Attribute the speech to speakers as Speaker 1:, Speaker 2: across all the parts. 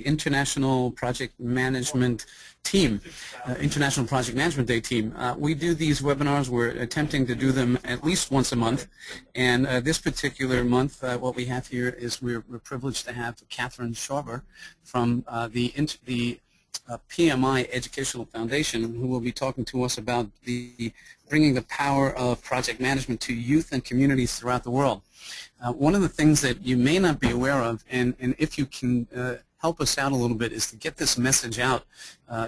Speaker 1: International Project Management team, International Project Management Day team. We do these webinars. We're attempting to do them at least once a month. And this particular month, what we have here is we're privileged to have Catherine Schauber from the PMI Educational Foundation, who will be talking to us about bringing the power of project management to youth and communities throughout the world. One of the things that you may not be aware of, and if you can help us out a little bit, is to get this message out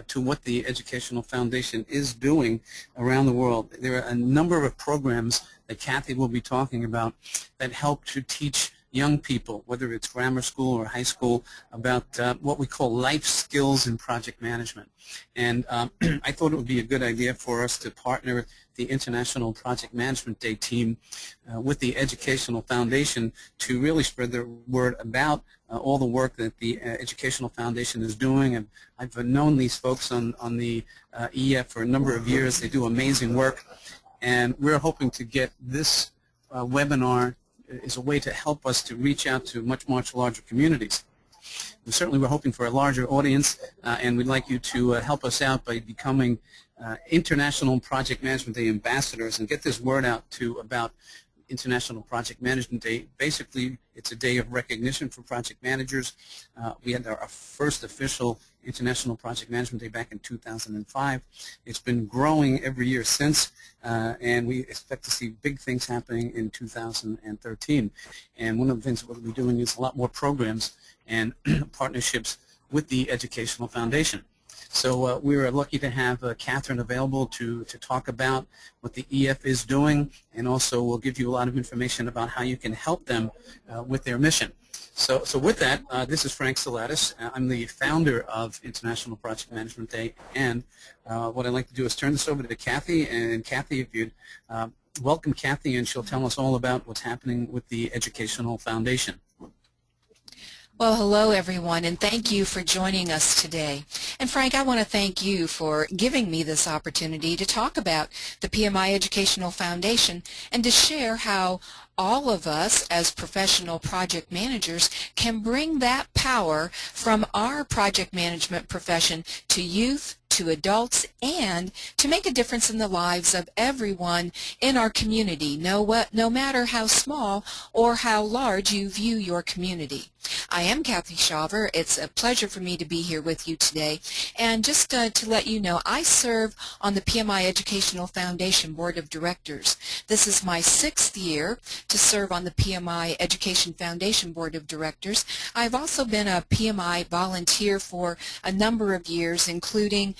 Speaker 1: to what the Educational Foundation is doing around the world. There are a number of programs that Kathy will be talking about that help to teach young people, whether it's grammar school or high school, about what we call life skills in project management. And I thought it would be a good idea for us to partner the International Project Management Day team with the Educational Foundation to really spread the word about all the work that the Educational Foundation is doing. And I've known these folks on the EF for a number of years. They do amazing work. And we're hoping to get this webinar is a way to help us to reach out to much larger communities. Certainly we're hoping for a larger audience, and we'd like you to help us out by becoming International Project Management Day ambassadors and get this word out about International Project Management Day. Basically, it's a day of recognition for project managers. We had our first official International Project Management Day back in 2005. It's been growing every year since, and we expect to see big things happening in 2013. And one of the things we'll be doing is a lot more programs and partnerships with the Educational Foundation. So we were lucky to have Catherine available to talk about what the EF is doing, and also we'll give you a lot of information about how you can help them with their mission. So with that, this is Frank Salatis. I'm the founder of International Project Management Day, and what I'd like to do is turn this over to Kathy. And Kathy, if you'd welcome Kathy, and she'll tell us all about what's happening with the Educational Foundation.
Speaker 2: Well, hello everyone, and thank you for joining us today. And Frank, I want to thank you for giving me this opportunity to talk about the PMI Educational Foundation and to share how all of us as professional project managers can bring that power from our project management profession to youth, to adults, and to make a difference in the lives of everyone in our community, no matter how small or how large you view your community. I am Kathy Schauber. It's a pleasure for me to be here with you today. And just to let you know, I serve on the PMI Educational Foundation Board of Directors. This is my 6th year to serve on the PMI Education Foundation Board of Directors. I've also been a PMI volunteer for a number of years, including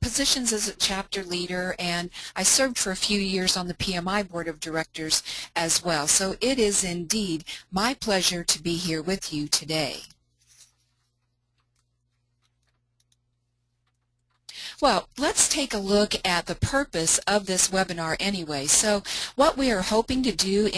Speaker 2: positions as a chapter leader, and I served for a few years on the PMI Board of Directors as well. So it is indeed my pleasure to be here with you today. Well, let's take a look at the purpose of this webinar anyway. So what we are hoping to do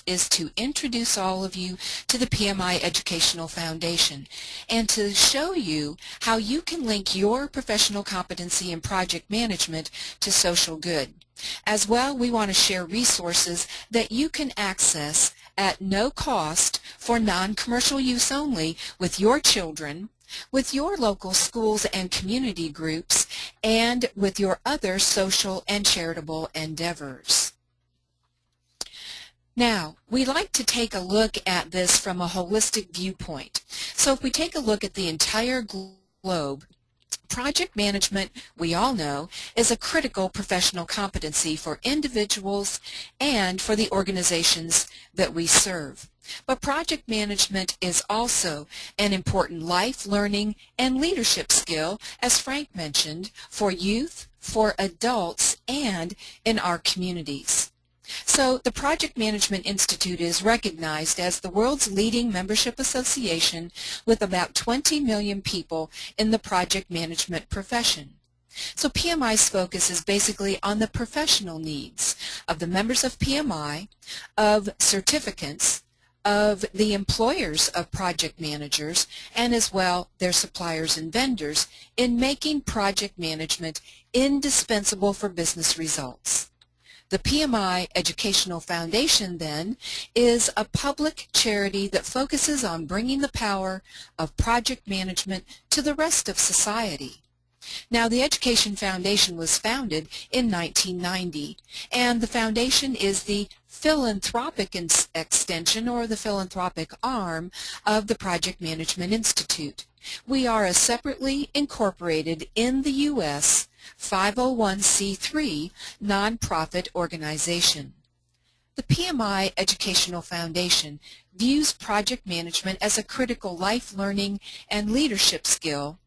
Speaker 2: is to introduce all of you to the PMI Educational Foundation and to show you how you can link your professional competency in project management to social good. As well, we want to share resources that you can access at no cost for non-commercial use only with your children, with your local schools and community groups, and with your other social and charitable endeavors. Now, we like to take a look at this from a holistic viewpoint. So if we take a look at the entire globe, project management, we all know, is a critical professional competency for individuals and for the organizations that we serve. But project management is also an important life, learning, and leadership skill, as Frank mentioned, for youth, for adults, and in our communities. So the Project Management Institute is recognized as the world's leading membership association with about 20 million people in the project management profession. So PMI's focus is basically on the professional needs of the members of PMI, of certificants, of the employers of project managers, and as well their suppliers and vendors in making project management indispensable for business results. The PMI Educational Foundation, then, is a public charity that focuses on bringing the power of project management to the rest of society. Now, the Education Foundation was founded in 1990, and the foundation is the philanthropic extension or the philanthropic arm of the Project Management Institute. We are a separately incorporated in the U.S. 501c3 nonprofit organization. The PMI Educational Foundation views project management as a critical life learning and leadership skill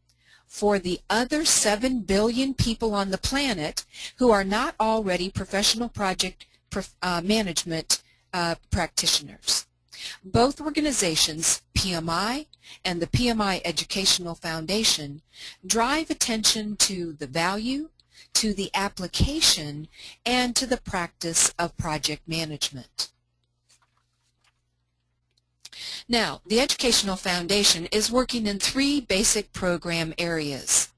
Speaker 2: for the other 7 billion people on the planet who are not already professional project management practitioners. Both organizations, PMI and the PMI Educational Foundation, drive attention to the value, to the application, and to the practice of project management. Now, the Educational Foundation is working in 3 basic program areas.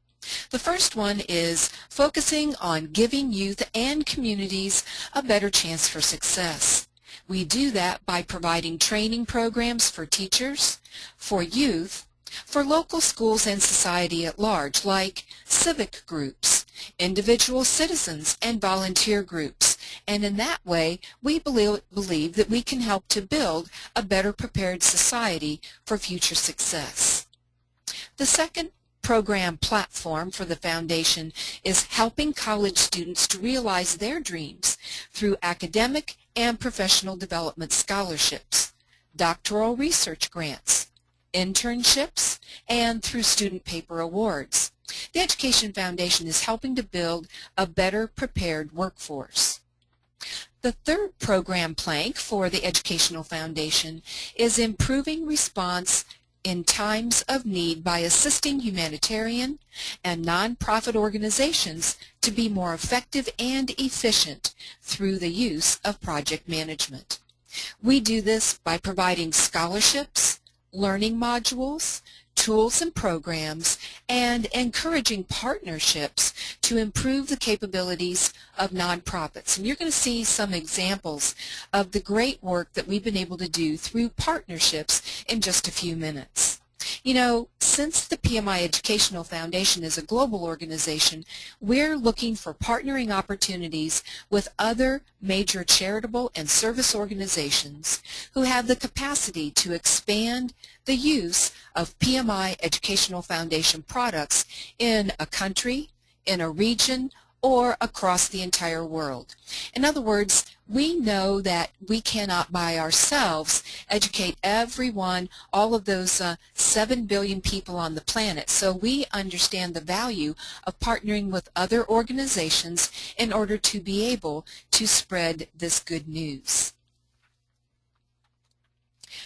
Speaker 2: The first one is focusing on giving youth and communities a better chance for success. We do that by providing training programs for teachers, for youth, for local schools and society at large, like civic groups, individual citizens, and volunteer groups. And in that way, we believe that we can help to build a better prepared society for future success. The second program platform for the foundation is helping college students to realize their dreams through academic and professional development scholarships, doctoral research grants, internships, and through student paper awards. The Education Foundation is helping to build a better prepared workforce. The third program plank for the Educational Foundation is improving response in times of need by assisting humanitarian and nonprofit organizations to be more effective and efficient through the use of project management. We do this by providing scholarships, learning modules, tools and programs, and encouraging partnerships to improve the capabilities of nonprofits. And you're going to see some examples of the great work that we've been able to do through partnerships in just a few minutes. You know, since the PMI Educational Foundation is a global organization, we're looking for partnering opportunities with other major charitable and service organizations who have the capacity to expand the use of PMI Educational Foundation products in a country, in a region, or across the entire world. In other words, we know that we cannot by ourselves educate everyone, all of those 7 billion people on the planet. So we understand the value of partnering with other organizations in order to be able to spread this good news.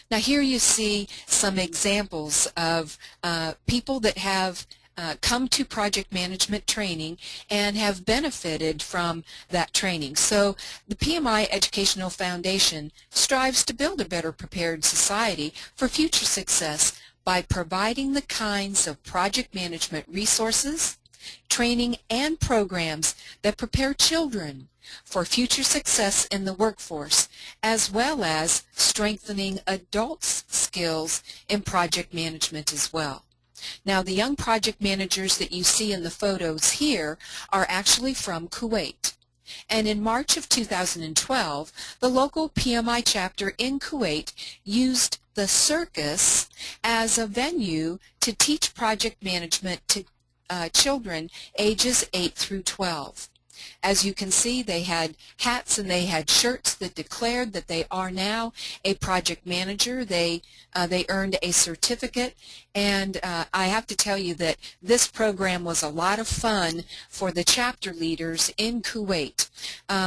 Speaker 2: Now here you see some examples of people that have come to project management training and have benefited from that training. So the PMI Educational Foundation strives to build a better prepared society for future success by providing the kinds of project management resources, training, and programs that prepare children for future success in the workforce, as well as strengthening adults' skills in project management as well. Now, the young project managers that you see in the photos here are actually from Kuwait. And in March of 2012, the local PMI chapter in Kuwait used the circus as a venue to teach project management to children ages 8 through 12. As you can see, they had hats and they had shirts that declared that they are now a project manager. They earned a certificate, and I have to tell you that this program was a lot of fun for the chapter leaders in Kuwait.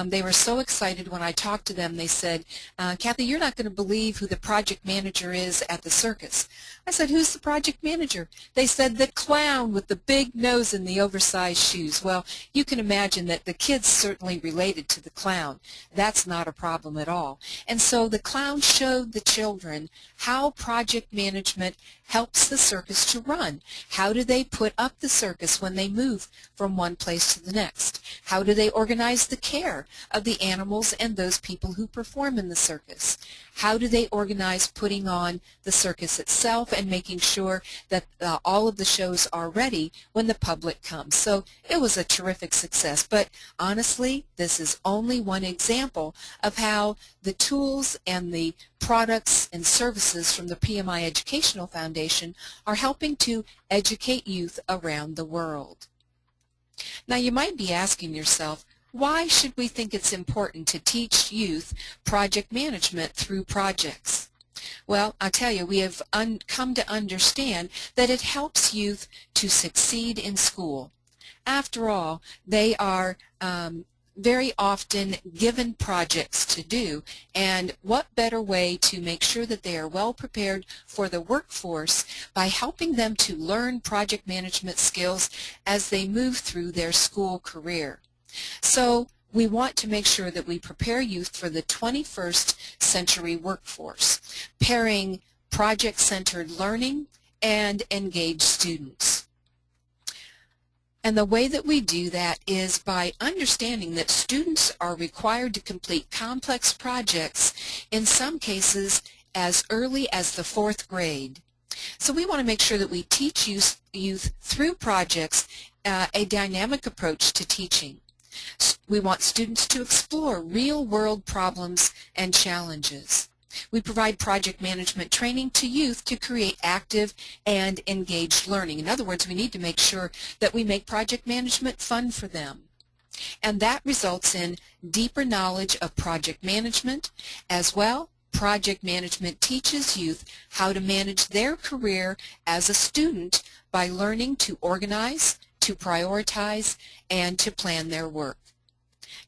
Speaker 2: They were so excited when I talked to them. They said, Kathy, you're not going to believe who the project manager is at the circus. I said, who's the project manager? They said, the clown with the big nose and the oversized shoes. Well, you can imagine that the kids certainly related to the clown. That's not a problem at all. And so the clown showed the children how project management helps the circus to run. How do they put up the circus when they move from one place to the next? How do they organize the care of the animals and those people who perform in the circus? How do they organize putting on the circus itself and making sure that all of the shows are ready when the public comes? So it was a terrific success. But honestly, this is only one example of how the tools and the products and services from the PMI Educational Foundation are helping to educate youth around the world. Now you might be asking yourself, why should we think it's important to teach youth project management through projects? Well, I'll tell you, we have come to understand that it helps youth to succeed in school. After all, they are very often given projects to do, and what better way to make sure that they are well prepared for the workforce by helping them to learn project management skills as they move through their school career. So we want to make sure that we prepare youth for the 21st century workforce, pairing project-centered learning and engaged students. And the way that we do that is by understanding that students are required to complete complex projects, in some cases as early as the 4th grade. So we want to make sure that we teach youth through projects a dynamic approach to teaching. We want students to explore real-world problems and challenges. We provide project management training to youth to create active and engaged learning. In other words, we need to make sure that we make project management fun for them. And that results in deeper knowledge of project management. As well, project management teaches youth how to manage their career as a student by learning to organize, to prioritize, and to plan their work.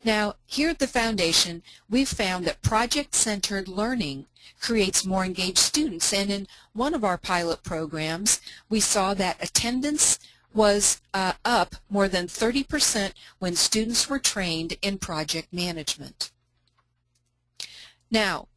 Speaker 2: Now, here at the Foundation, we've found that project-centered learning creates more engaged students, and in one of our pilot programs, we saw that attendance was up more than 30% when students were trained in project management. Now,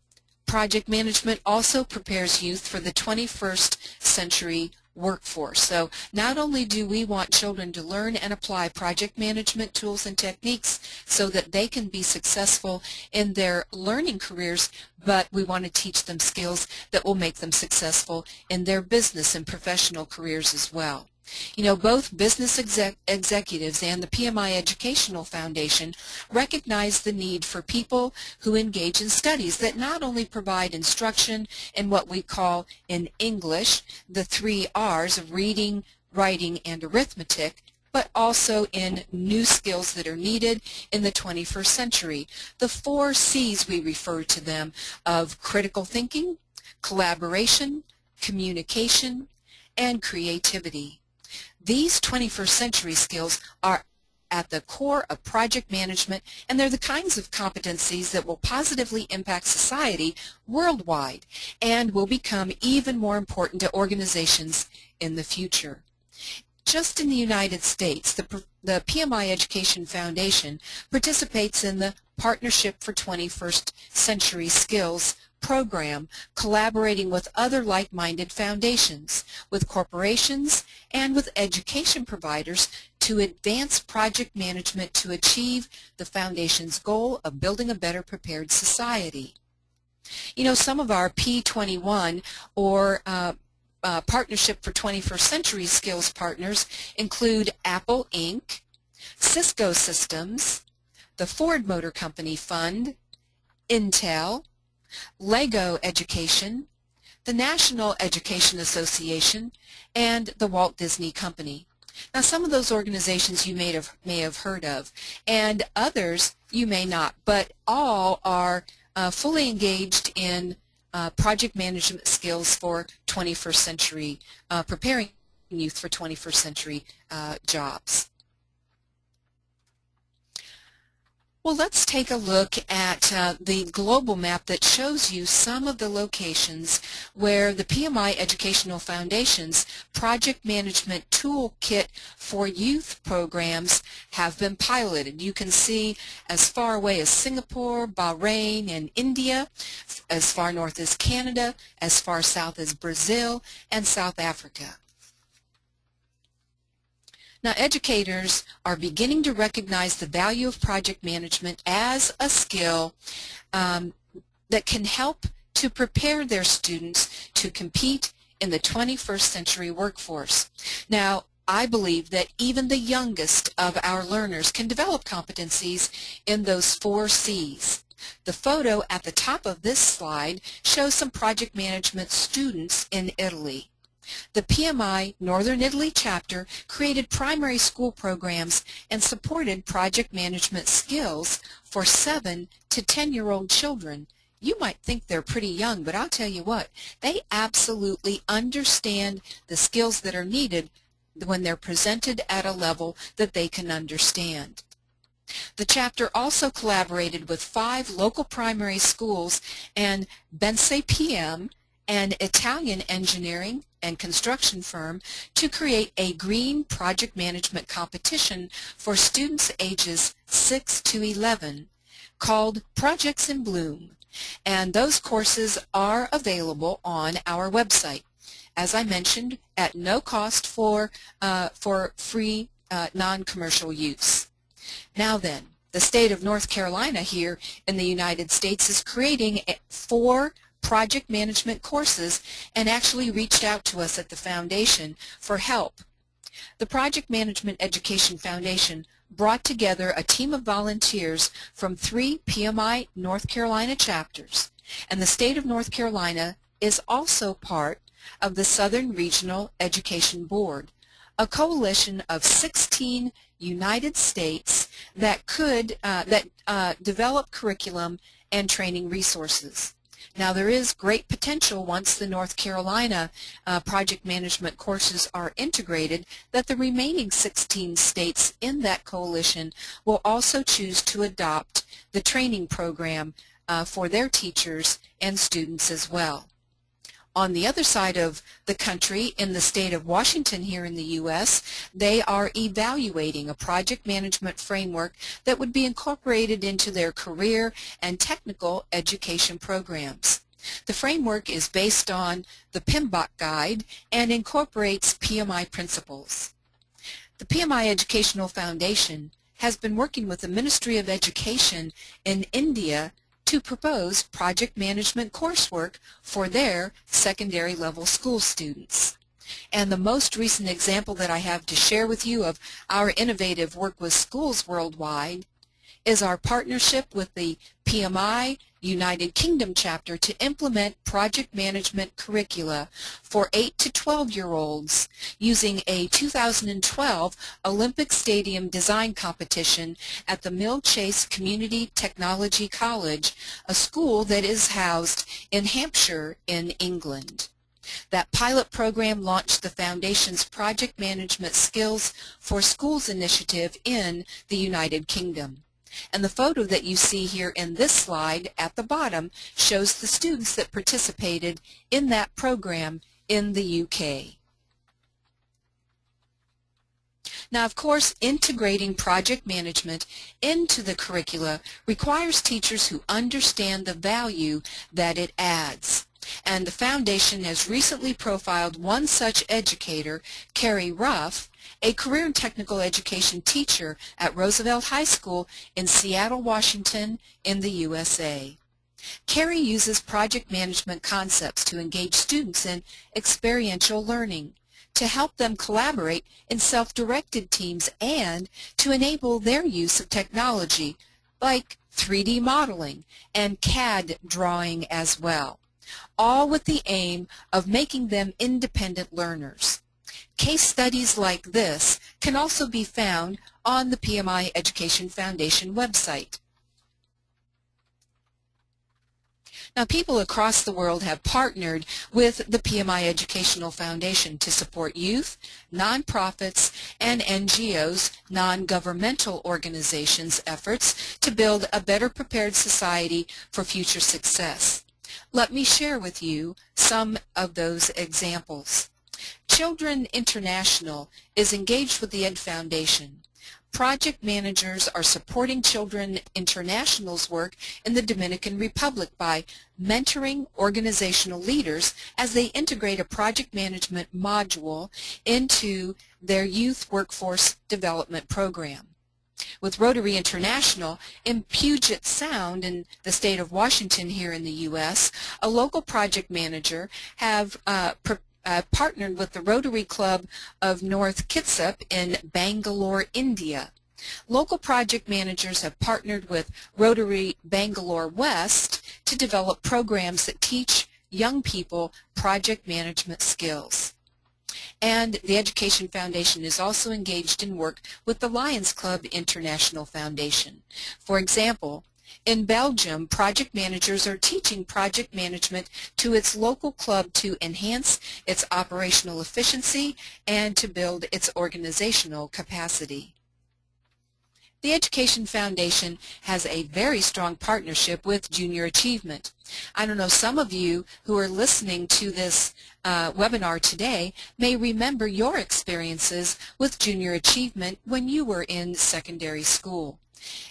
Speaker 2: project management also prepares youth for the 21st century workforce. So not only do we want children to learn and apply project management tools and techniques so that they can be successful in their learning careers, but we want to teach them skills that will make them successful in their business and professional careers as well. You know, both business executives and the PMI Educational Foundation recognize the need for people who engage in studies that not only provide instruction in what we call in English the 3 R's of reading, writing, and arithmetic, but also in new skills that are needed in the 21st century. The 4 C's, we refer to them, of critical thinking, collaboration, communication, and creativity. These 21st century skills are at the core of project management, and they're the kinds of competencies that will positively impact society worldwide and will become even more important to organizations in the future. Just in the United States, the PMI Education Foundation participates in the Partnership for 21st Century Skills program, collaborating with other like-minded foundations, with corporations, and with education providers to advance project management to achieve the Foundation's goal of building a better prepared society. You know, some of our P21 or Partnership for 21st Century Skills partners include Apple Inc., Cisco Systems, the Ford Motor Company Fund, Intel, Lego Education, the National Education Association, and the Walt Disney Company. Now, some of those organizations you may have heard of, and others you may not, but all are fully engaged in project management skills for 21st century, preparing youth for 21st century jobs. Well, let's take a look at the global map that shows you some of the locations where the PMI Educational Foundation's Project Management Toolkit for Youth programs have been piloted. You can see as far away as Singapore, Bahrain, and India, as far north as Canada, as far south as Brazil, and South Africa. Now, educators are beginning to recognize the value of project management as a skill that can help to prepare their students to compete in the 21st century workforce. Now, I believe that even the youngest of our learners can develop competencies in those 4 C's. The photo at the top of this slide shows some project management students in Italy. The PMI Northern Italy chapter created primary school programs and supported project management skills for 7 to 10-year-old children. You might think they're pretty young, but I'll tell you what, they absolutely understand the skills that are needed when they're presented at a level that they can understand. The chapter also collaborated with 5 local primary schools and Bense PM, an Italian engineering and construction firm, to create a green project management competition for students ages 6 to 11 called Projects in Bloom, and those courses are available on our website, as I mentioned, at no cost for free non-commercial use. Now then, the state of North Carolina here in the United States is creating 4 project management courses and actually reached out to us at the Foundation for help. The Project Management Education Foundation brought together a team of volunteers from 3 PMI North Carolina chapters, and the state of North Carolina is also part of the Southern Regional Education Board, a coalition of 16 United States that could develop curriculum and training resources. Now, there is great potential once the North Carolina project management courses are integrated that the remaining 16 states in that coalition will also choose to adopt the training program for their teachers and students as well. On the other side of the country, in the state of Washington here in the U.S., they are evaluating a project management framework that would be incorporated into their career and technical education programs. The framework is based on the PMBOK guide and incorporates PMI principles. The PMI Educational Foundation has been working with the Ministry of Education in India to propose project management coursework for their secondary level school students. And the most recent example that I have to share with you of our innovative work with schools worldwide is our partnership with the PMI United Kingdom chapter to implement project management curricula for 8 to 12-year-olds using a 2012 Olympic Stadium design competition at the Mill Chase Community Technology College, a school that is housed in Hampshire in England. That pilot program launched the Foundation's Project Management Skills for Schools initiative in the United Kingdom. And the photo that you see here in this slide at the bottom shows the students that participated in that program in the UK. Now, of course, integrating project management into the curricula requires teachers who understand the value that it adds. And the Foundation has recently profiled one such educator, Carrie Ruff, a career and technical education teacher at Roosevelt High School in Seattle, Washington, in the USA. Carrie uses project management concepts to engage students in experiential learning, to help them collaborate in self-directed teams, and to enable their use of technology like 3D modeling and CAD drawing as well, all with the aim of making them independent learners. Case studies like this can also be found on the PMI Education Foundation website. Now, people across the world have partnered with the PMI Educational Foundation to support youth, nonprofits, and NGOs, non-governmental organizations' efforts to build a better prepared society for future success. Let me share with you some of those examples. Children International is engaged with the Ed Foundation. Project managers are supporting Children International's work in the Dominican Republic by mentoring organizational leaders as they integrate a project management module into their youth workforce development program. With Rotary International in Puget Sound in the state of Washington here in the U.S., a local project manager have partnered with the Rotary Club of North Kitsap in Bangalore, India. Local project managers have partnered with Rotary Bangalore West to develop programs that teach young people project management skills. And the Education Foundation is also engaged in work with the Lions Club International Foundation. For example, in Belgium, project managers are teaching project management to its local club to enhance its operational efficiency and to build its organizational capacity. The Education Foundation has a very strong partnership with Junior Achievement. I don't know, some of you who are listening to this webinar today may remember your experiences with Junior Achievement when you were in secondary school.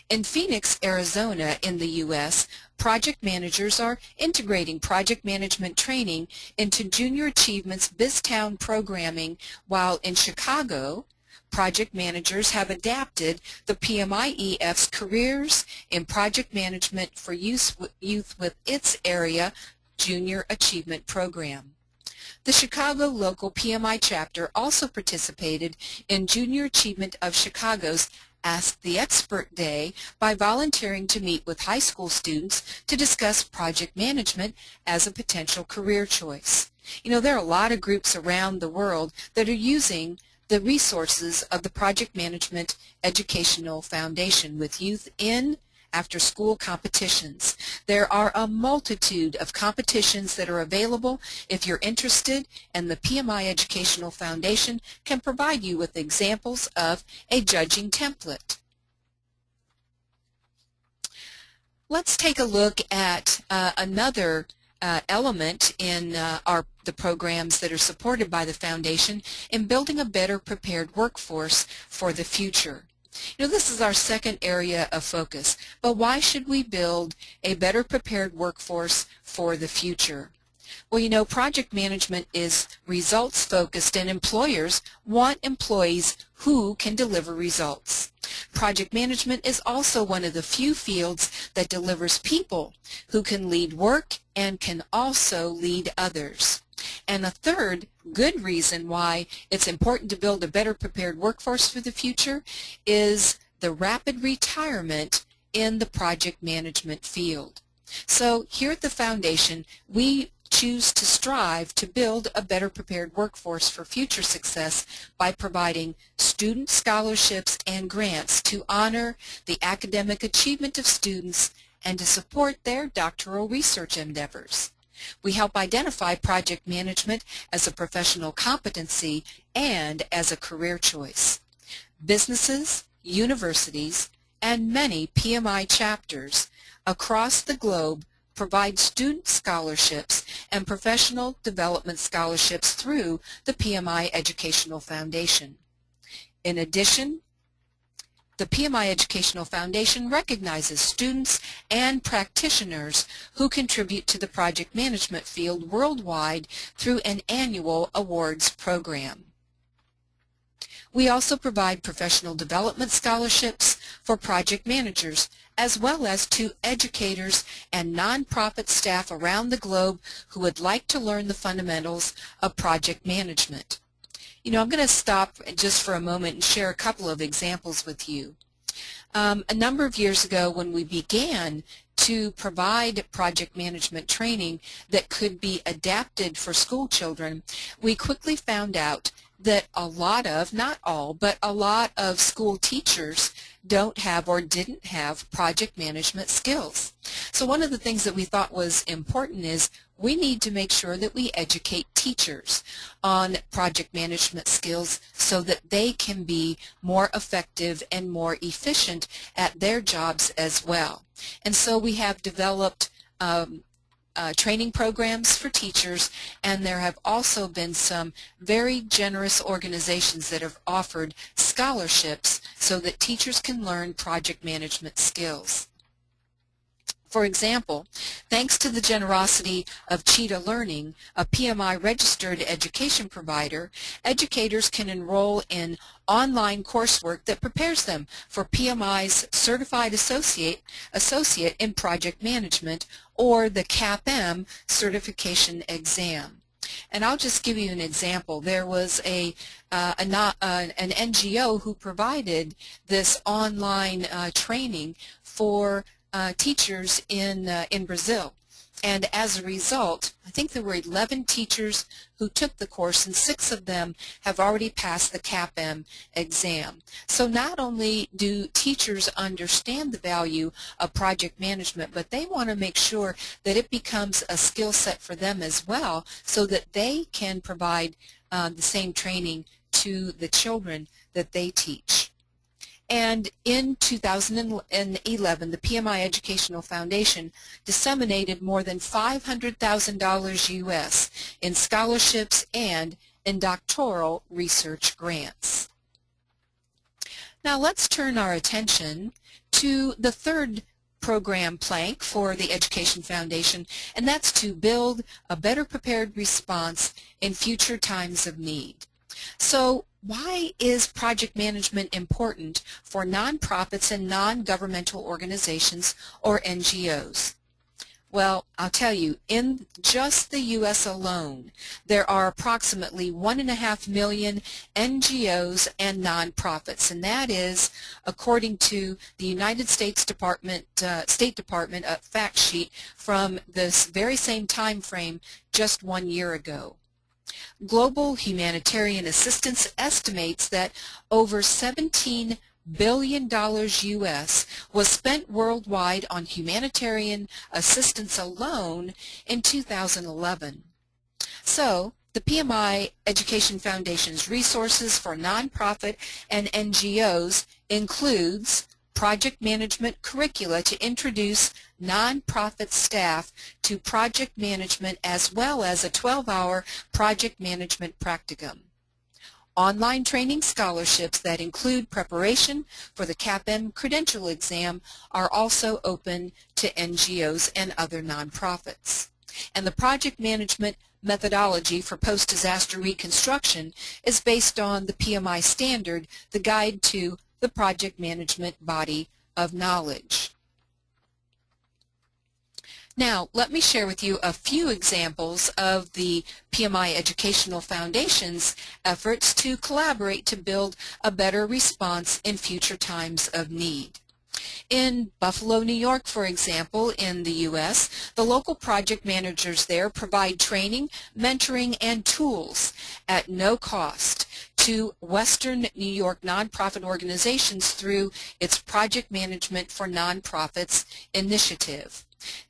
Speaker 2: In Phoenix, Arizona in the U.S., project managers are integrating project management training into Junior Achievement's BizTown programming, while in Chicago, project managers have adapted the PMIEF's Careers in Project Management for Youth with its area Junior Achievement program. The Chicago local PMI chapter also participated in Junior Achievement of Chicago's Ask the Expert Day by volunteering to meet with high school students to discuss project management as a potential career choice. You know, there are a lot of groups around the world that are using the resources of the Project Management Educational Foundation with youth in after-school competitions. There are a multitude of competitions that are available if you're interested, and the PMI Educational Foundation can provide you with examples of a judging template. Let's take a look at another element in the programs that are supported by the Foundation in building a better prepared workforce for the future. You know, this is our second area of focus, but why should we build a better prepared workforce for the future? Well, you know, project management is results focused, and employers want employees who can deliver results. Project management is also one of the few fields that delivers people who can lead work and can also lead others. And a third good reason why it's important to build a better prepared workforce for the future is the rapid retirement in the project management field. So here at the Foundation, we choose to strive to build a better prepared workforce for future success by providing student scholarships and grants to honor the academic achievement of students and to support their doctoral research endeavors. We help identify project management as a professional competency and as a career choice. Businesses, universities, and many PMI chapters across the globe provide student scholarships and professional development scholarships through the PMI Educational Foundation. In addition, the PMI Educational Foundation recognizes students and practitioners who contribute to the project management field worldwide through an annual awards program. We also provide professional development scholarships for project managers, as well as to educators and nonprofit staff around the globe who would like to learn the fundamentals of project management. You know, I'm going to stop just for a moment and share a couple of examples with you. A number of years ago, when we began to provide project management training that could be adapted for school children, we quickly found out that a lot of, not all, but a lot of school teachers don't have or didn't have project management skills. So one of the things that we thought was important is we need to make sure that we educate teachers on project management skills so that they can be more effective and more efficient at their jobs as well. And so we have developed training programs for teachers, and there have also been some very generous organizations that have offered scholarships so that teachers can learn project management skills. For example, thanks to the generosity of Cheetah Learning, a PMI registered education provider, educators can enroll in online coursework that prepares them for PMI's Certified Associate in Project Management, or the CAPM certification exam. And I'll just give you an example. There was an NGO who provided this online training for teachers in Brazil. And as a result, I think there were 11 teachers who took the course, and 6 of them have already passed the CAPM exam. So not only do teachers understand the value of project management, but they want to make sure that it becomes a skill set for them as well, so that they can provide the same training to the children that they teach. And in 2011, the PMI Educational Foundation disseminated more than $500,000 U.S. in scholarships and in doctoral research grants. Now let's turn our attention to the third program plank for the Education Foundation, and that's to build a better prepared response in future times of need. So why is project management important for nonprofits and non-governmental organizations, or NGOs? Well, I'll tell you, in just the U.S. alone, there are approximately 1.5 million NGOs and nonprofits, and that is according to the United States State Department fact sheet from this very same time frame just 1 year ago. Global Humanitarian Assistance estimates that over $17 billion U.S. was spent worldwide on humanitarian assistance alone in 2011. So, the PMI Education Foundation's resources for nonprofit and NGOs includes project management curricula to introduce nonprofit staff to project management, as well as a 12-hour project management practicum. Online training scholarships that include preparation for the CAPM credential exam are also open to NGOs and other nonprofits. And the project management methodology for post-disaster reconstruction is based on the PMI standard, the Guide to the Project Management Body of Knowledge. Now, let me share with you a few examples of the PMI Educational Foundation's efforts to collaborate to build a better response in future times of need. In Buffalo, New York, for example, in the U.S., the local project managers there provide training, mentoring, and tools at no cost to Western New York nonprofit organizations through its Project Management for Nonprofits initiative.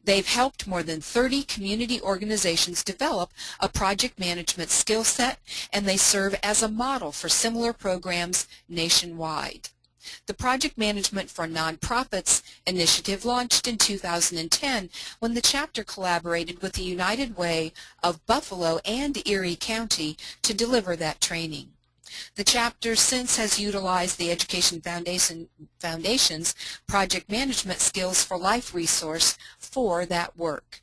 Speaker 2: They've helped more than 30 community organizations develop a project management skill set, and they serve as a model for similar programs nationwide. The Project Management for Nonprofits initiative launched in 2010 when the chapter collaborated with the United Way of Buffalo and Erie County to deliver that training. The chapter since has utilized the Education Foundation's Project Management Skills for Life resource for that work.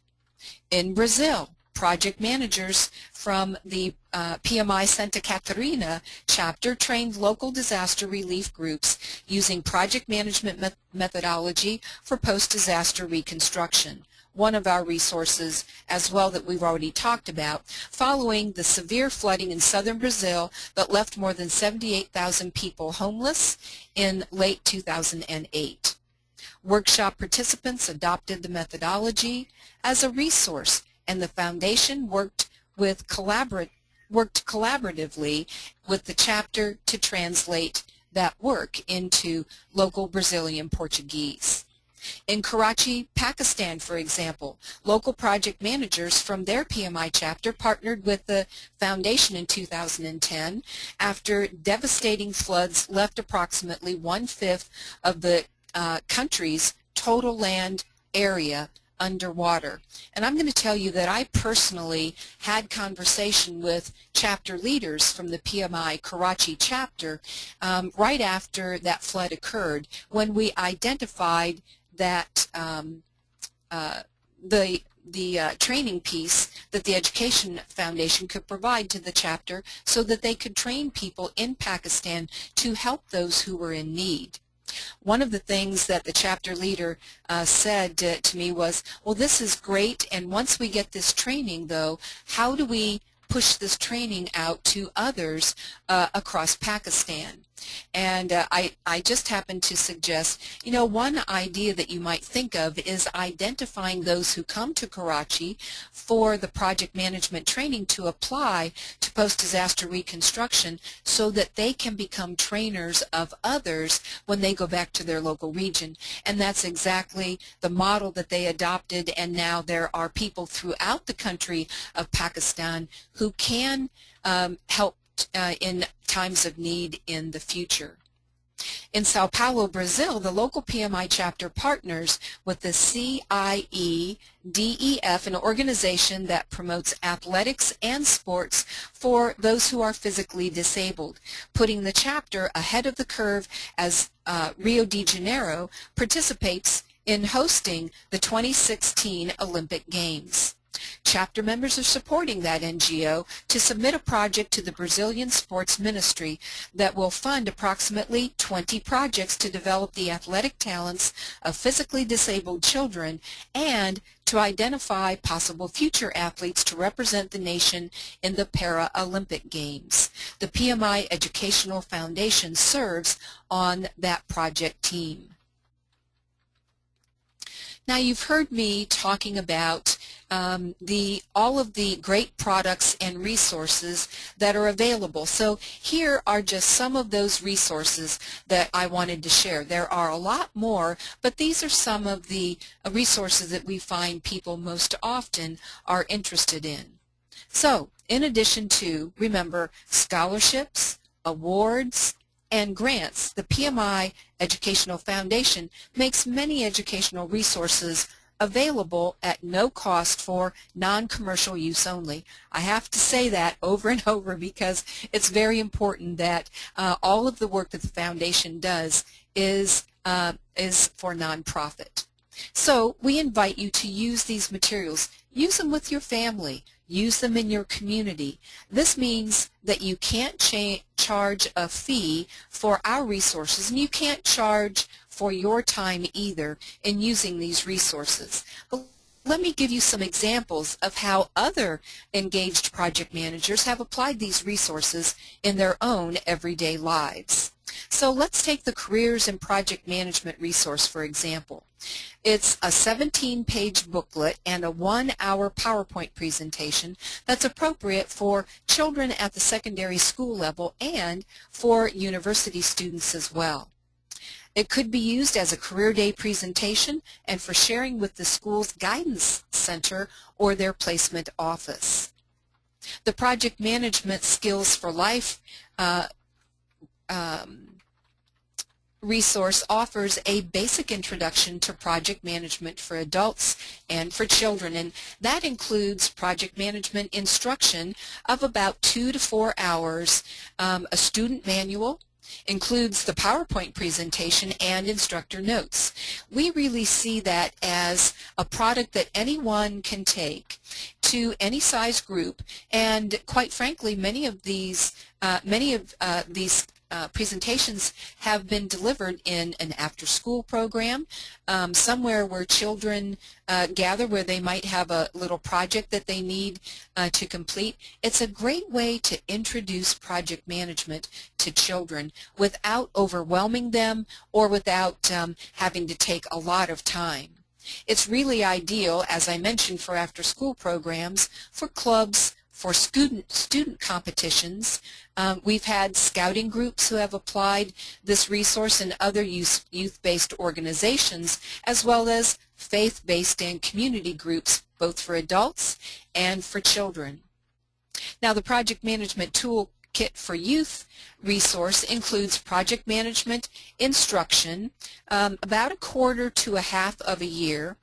Speaker 2: In Brazil, project managers from the PMI Santa Catarina chapter trained local disaster relief groups using project management methodology for post-disaster reconstruction, one of our resources as well that we've already talked about, following the severe flooding in southern Brazil that left more than 78,000 people homeless in late 2008. Workshop participants adopted the methodology as a resource, and the foundation worked collaboratively with the chapter to translate that work into local Brazilian Portuguese. In Karachi, Pakistan, for example, local project managers from their PMI chapter partnered with the foundation in 2010 after devastating floods left approximately 1/5 of the country's total land area underwater. And I'm going to tell you that I personally had conversation with chapter leaders from the PMI Karachi chapter right after that flood occurred, when we identified that the training piece that the Education Foundation could provide to the chapter so that they could train people in Pakistan to help those who were in need. One of the things that the chapter leader said to me was, well, this is great, and once we get this training, though, how do we push this training out to others across Pakistan? And I just happened to suggest, you know, one idea that you might think of is identifying those who come to Karachi for the project management training to apply to post-disaster reconstruction so that they can become trainers of others when they go back to their local region. And that's exactly the model that they adopted, and now there are people throughout the country of Pakistan who can help in times of need in the future. In Sao Paulo, Brazil, the local PMI chapter partners with the CIEDEF, an organization that promotes athletics and sports for those who are physically disabled, putting the chapter ahead of the curve as Rio de Janeiro participates in hosting the 2016 Olympic Games. Chapter members are supporting that NGO to submit a project to the Brazilian Sports Ministry that will fund approximately 20 projects to develop the athletic talents of physically disabled children and to identify possible future athletes to represent the nation in the Paralympic Games. The PMI Educational Foundation serves on that project team. Now, you've heard me talking about all of the great products and resources that are available. So here are just some of those resources that I wanted to share. There are a lot more, but these are some of the resources that we find people most often are interested in. So in addition to, remember, scholarships, awards, and grants, the PMI Educational Foundation makes many educational resources available at no cost for non-commercial use only. I have to say that over and over because it's very important that all of the work that the foundation does is for nonprofit. So we invite you to use these materials. Use them with your family. Use them in your community. This means that you can't charge a fee for our resources, and you can't charge for your time either in using these resources. But let me give you some examples of how other engaged project managers have applied these resources in their own everyday lives. So let's take the Careers in Project Management resource, for example. It's a 17-page booklet and a 1-hour PowerPoint presentation that's appropriate for children at the secondary school level and for university students as well. It could be used as a career day presentation and for sharing with the school's guidance center or their placement office. The Project Management Skills for Life resource offers a basic introduction to project management for adults and for children, and that includes project management instruction of about 2 to 4 hours, a student manual, includes the PowerPoint presentation and instructor notes. We really see that as a product that anyone can take to any size group, and quite frankly, many of these presentations have been delivered in an after-school program, somewhere where children gather, where they might have a little project that they need to complete. It's a great way to introduce project management to children without overwhelming them or without having to take a lot of time. It's really ideal, as I mentioned, for after-school programs, for clubs, for student competitions. We've had scouting groups who have applied this resource and other youth-based organizations, as well as faith-based and community groups, both for adults and for children. Now, the Project Management Toolkit for Youth resource includes project management instruction, about a quarter to a half of a year,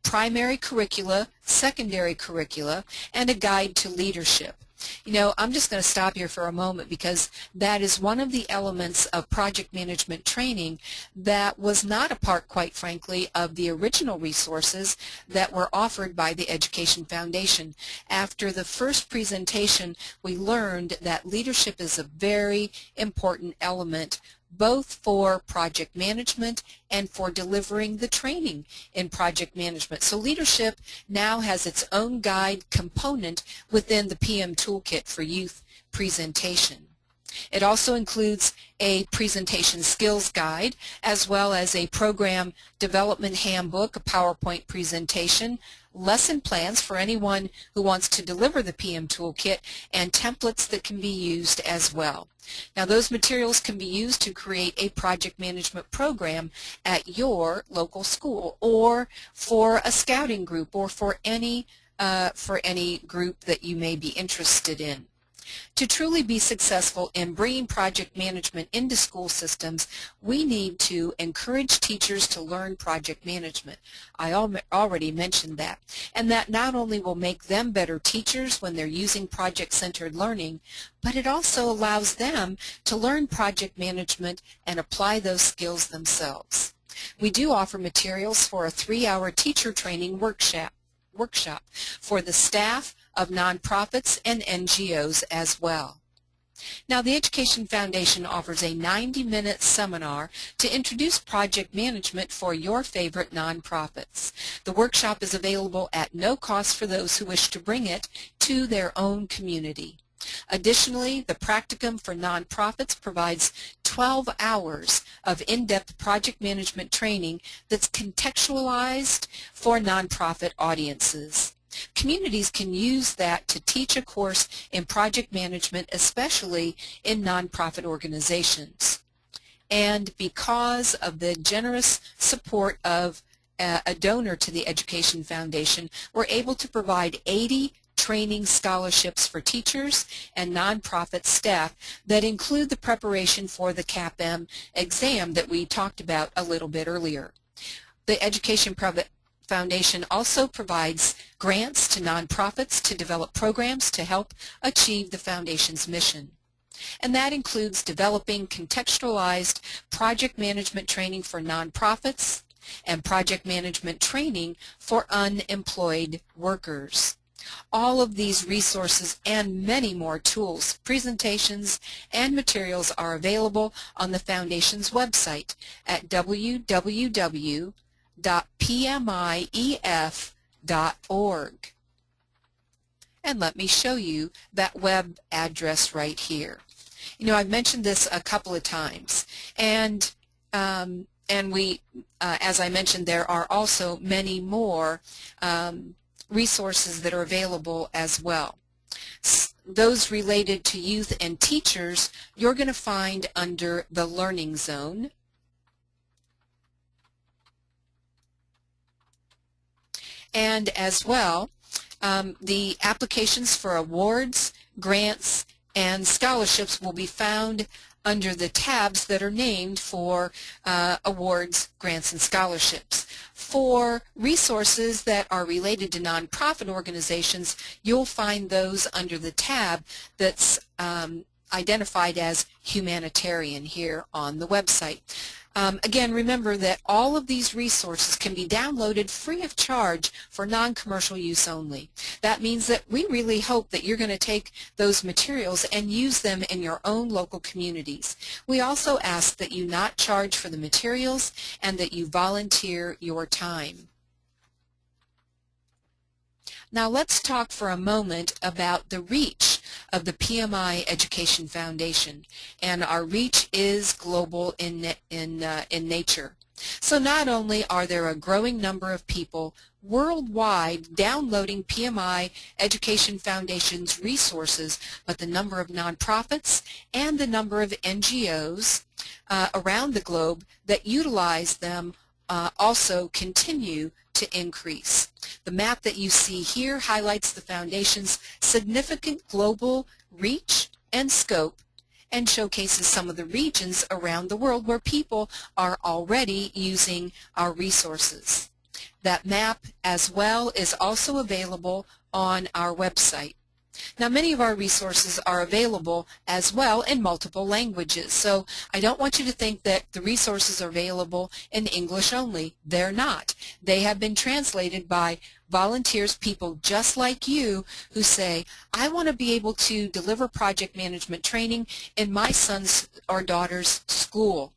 Speaker 2: primary curricula, secondary curricula, and a guide to leadership. You know, I'm just going to stop here for a moment because that is one of the elements of project management training that was not a part, quite frankly, of the original resources that were offered by the Education Foundation. After the first presentation, we learned that leadership is a very important element both for project management and for delivering the training in project management. So leadership now has its own guide component within the PM Toolkit for Youth presentation. It also includes a presentation skills guide, as well as a program development handbook, a PowerPoint presentation, lesson plans for anyone who wants to deliver the PM Toolkit, and templates that can be used as well. Now, those materials can be used to create a project management program at your local school, or for a scouting group, or for any group that you may be interested in. To truly be successful in bringing project management into school systems, we need to encourage teachers to learn project management. I already mentioned that. And that not only will make them better teachers when they're using project-centered learning, but it also allows them to learn project management and apply those skills themselves. We do offer materials for a 3-hour teacher training workshop for the staff of nonprofits and NGOs as well. Now, the Education Foundation offers a 90-minute seminar to introduce project management for your favorite nonprofits. The workshop is available at no cost for those who wish to bring it to their own community. Additionally, the Practicum for Nonprofits provides 12 hours of in-depth project management training that's contextualized for nonprofit audiences. Communities can use that to teach a course in project management, especially in nonprofit organizations. And because of the generous support of a donor to the Education Foundation, we're able to provide 80 training scholarships for teachers and nonprofit staff that include the preparation for the CAPM exam that we talked about a little bit earlier. The Education Foundation also provides grants to nonprofits to develop programs to help achieve the Foundation's mission. And that includes developing contextualized project management training for nonprofits and project management training for unemployed workers. All of these resources and many more tools, presentations, and materials are available on the Foundation's website at www.PMIEF.org. And let me show you that web address right here. You know, I've mentioned this a couple of times, and we, as I mentioned, there are also many more resources that are available as well. Those related to youth and teachers, you're going to find under the Learning Zone. And as well, the applications for awards, grants, and scholarships will be found under the tabs that are named for awards, grants, and scholarships. For resources that are related to nonprofit organizations, you'll find those under the tab that's identified as humanitarian here on the website. Again, remember that all of these resources can be downloaded free of charge for non-commercial use only. That means that we really hope that you're going to take those materials and use them in your own local communities. We also ask that you not charge for the materials and that you volunteer your time. Now let's talk for a moment about the reach of the PMI Education Foundation, and our reach is global in nature. So not only are there a growing number of people worldwide downloading PMI Education Foundation's resources, but the number of nonprofits and the number of NGOs around the globe that utilize them also continue to increase. The map that you see here highlights the Foundation's significant global reach and scope and showcases some of the regions around the world where people are already using our resources. That map as well is also available on our website. Now, many of our resources are available as well in multiple languages, so I don't want you to think that the resources are available in English only. They're not. They have been translated by volunteers, people just like you, who say, I want to be able to deliver project management training in my son's or daughter's school.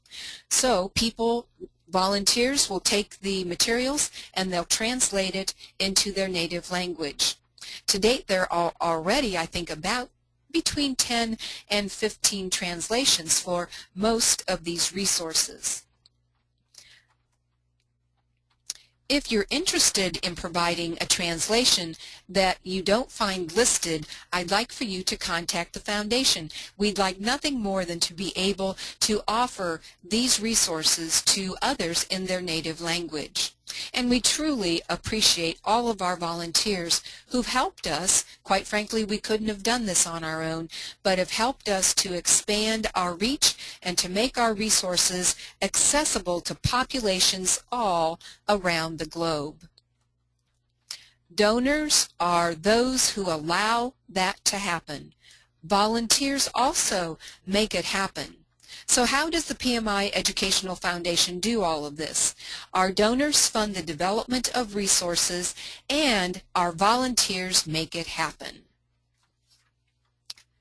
Speaker 2: So people, volunteers, will take the materials and they'll translate it into their native language. To date, there are already, I think, about between 10 and 15 translations for most of these resources. If you're interested in providing a translation that you don't find listed, I'd like for you to contact the Foundation. We'd like nothing more than to be able to offer these resources to others in their native language. And we truly appreciate all of our volunteers who've helped us. Quite frankly, we couldn't have done this on our own, but have helped us to expand our reach and to make our resources accessible to populations all around the globe. Donors are those who allow that to happen. Volunteers also make it happen. So how does the PMI Educational Foundation do all of this? Our donors fund the development of resources and our volunteers make it happen.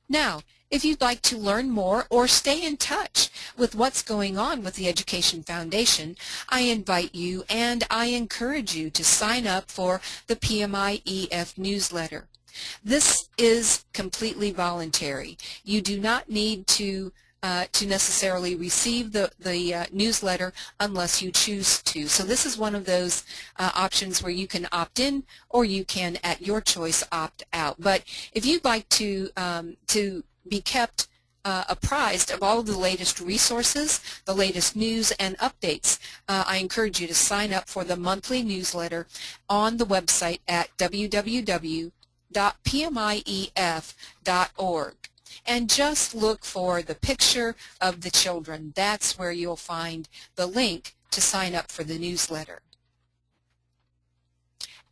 Speaker 2: Now, if you'd like to learn more or stay in touch with what's going on with the Education Foundation, I invite you and I encourage you to sign up for the PMIEF newsletter. This is completely voluntary. You do not need to necessarily receive the newsletter unless you choose to. So this is one of those options where you can opt in or you can, at your choice, opt out. But if you'd like to be kept apprised of all of the latest resources, the latest news and updates, I encourage you to sign up for the monthly newsletter on the website at www.pmief.org. And just look for the picture of the children. That's where you'll find the link to sign up for the newsletter.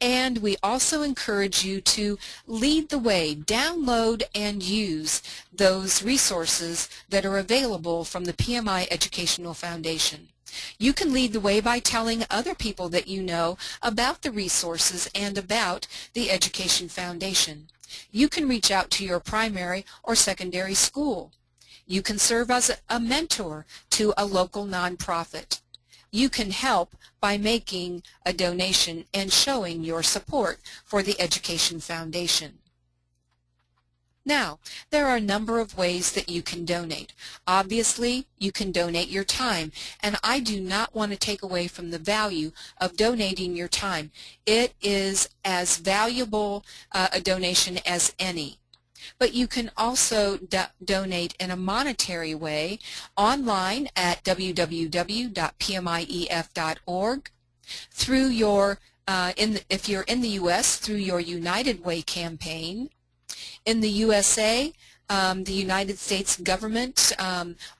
Speaker 2: And we also encourage you to lead the way, download and use those resources that are available from the PMI Educational Foundation. You can lead the way by telling other people that you know about the resources and about the Education Foundation. You can reach out to your primary or secondary school. You can serve as a mentor to a local nonprofit. You can help by making a donation and showing your support for the Education Foundation. Now, there are a number of ways that you can donate. Obviously, you can donate your time, and I do not want to take away from the value of donating your time. It is as valuable a donation as any. But you can also donate in a monetary way online at www.pmief.org, through your, if you're in the U.S., through your United Way campaign. In the USA, the United States government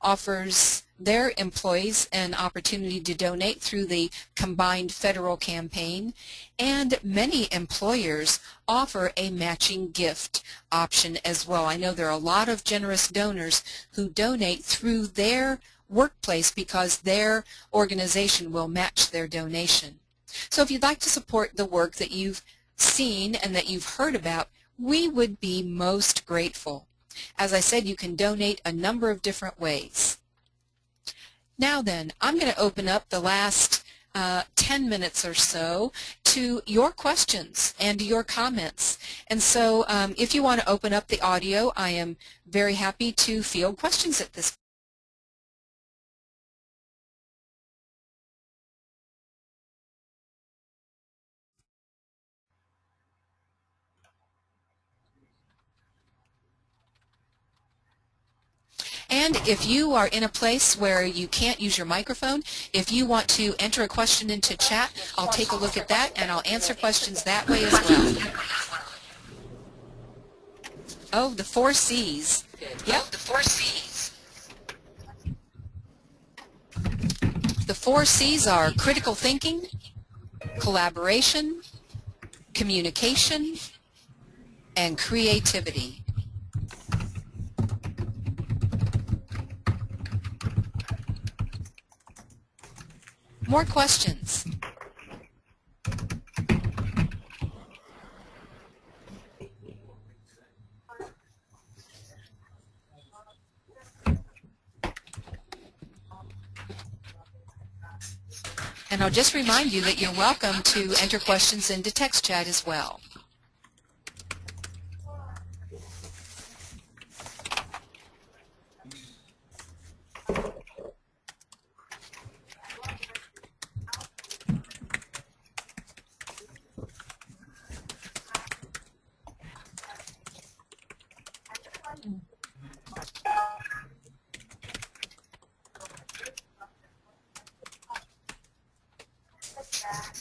Speaker 2: offers their employees an opportunity to donate through the combined federal campaign, and many employers offer a matching gift option as well. I know there are a lot of generous donors who donate through their workplace because their organization will match their donation. So if you'd like to support the work that you've seen and that you've heard about, we would be most grateful. As I said, you can donate a number of different ways. Now then, I'm going to open up the last 10 minutes or so to your questions and your comments. And so if you want to open up the audio, I am very happy to field questions at this point. And if you are in a place where you can't use your microphone, if you want to enter a question into chat, I'll take a look at that and I'll answer questions that way as well. Oh, the 4 C's. Yep, the 4 C's. The 4 C's are critical thinking, collaboration, communication, and creativity. More questions? And I'll just remind you that you're welcome to enter questions into text chat as well.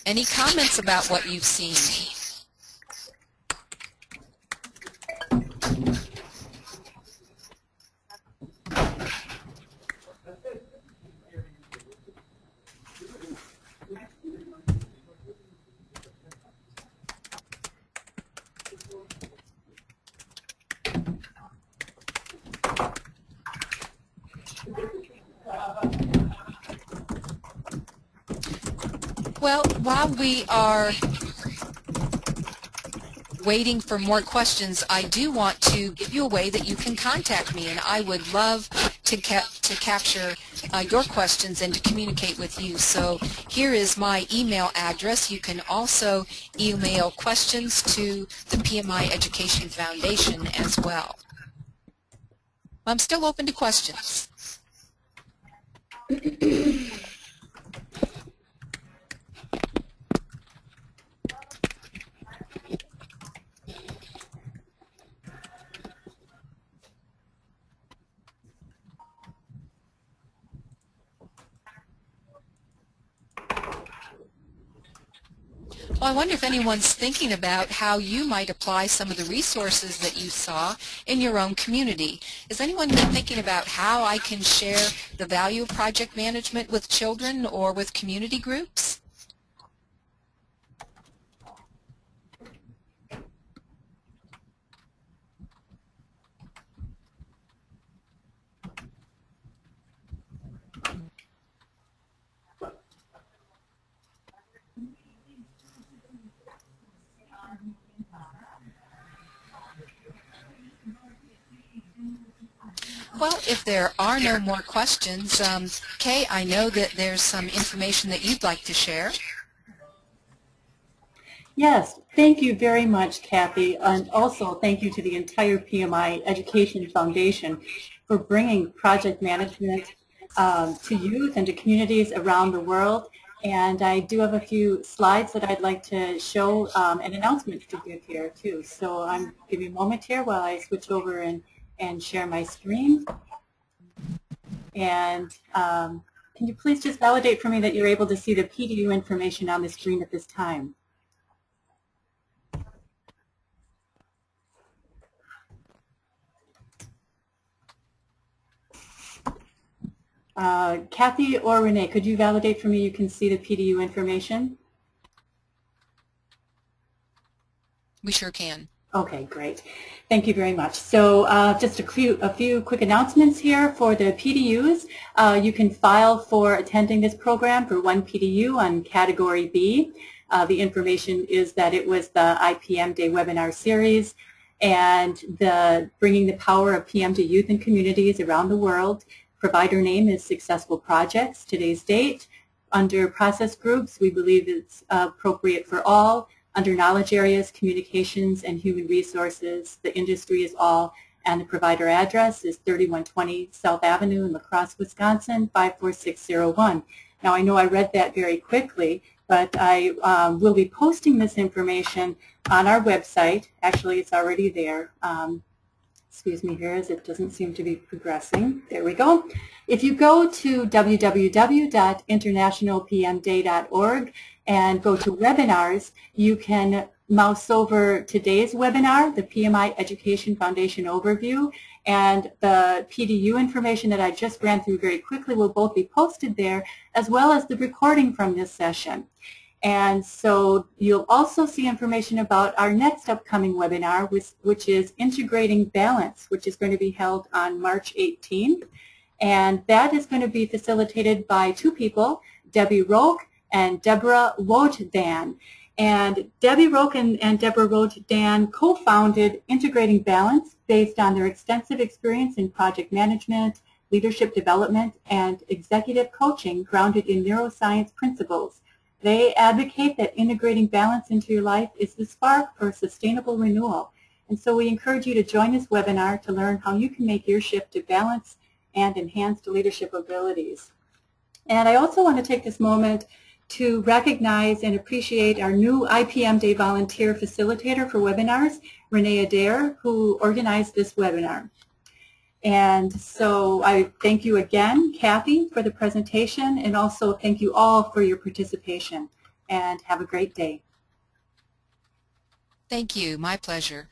Speaker 2: Any comments about what you've seen? Well, while we are waiting for more questions, I do want to give you a way that you can contact me, and I would love to capture your questions and to communicate with you. So here is my email address. You can also email questions to the PMI Education Foundation as well. I'm still open to questions. Well, I wonder if anyone's thinking about how you might apply some of the resources that you saw in your own community. Is anyone thinking about how I can share the value of project management with children or with community groups? Well, if there are no more questions, Kay, I know that there's some information that you'd like to share.
Speaker 3: Yes, thank you very much, Kathy, and also thank you to the entire PMI Education Foundation for bringing project management to youth and to communities around the world. And I do have a few slides that I'd like to show and announcements to give here too. So I'm give you a moment here while I switch over and share my screen. And can you please just validate for me that you're able to see the PDU information on the screen at this time? Kathy or Renee, could you validate for me you can see the PDU information?
Speaker 2: We sure can.
Speaker 3: Okay, great. Thank you very much. So just a few quick announcements here for the PDUs. You can file for attending this program for one PDU on Category B. The information is that it was the IPM Day webinar series and the Bringing the Power of PM to Youth and Communities Around the World. Provider name is Successful Projects. Today's date. Under process groups, we believe it's appropriate for all. Under knowledge areas, communications, and human resources, the industry is all, and the provider address is 3120 South Avenue in La Crosse, Wisconsin, 54601. Now, I know I read that very quickly, but I will be posting this information on our website. Actually, it's already there. Excuse me here as it doesn't seem to be progressing. There we go. If you go to www.internationalpmday.org and go to webinars, you can mouse over today's webinar, the PMI Education Foundation Overview, and the PDU information that I just ran through very quickly will both be posted there, as well as the recording from this session. And so you'll also see information about our next upcoming webinar, which is Integrating Balance, which is going to be held on March 18th. And that is going to be facilitated by two people, Debbie Roque and Deborah Wojdan. And Debbie Roque and Deborah Wojdan co-founded Integrating Balance based on their extensive experience in project management, leadership development, and executive coaching grounded in neuroscience principles. They advocate that integrating balance into your life is the spark for sustainable renewal. And so we encourage you to join this webinar to learn how you can make your shift to balance and enhanced leadership abilities. And I also want to take this moment to recognize and appreciate our new IPM Day volunteer facilitator for webinars, Renee Adair, who organized this webinar. And so I thank you again, Kathy, for the presentation, and also thank you all for your participation. And have a great day.
Speaker 2: Thank you. My pleasure.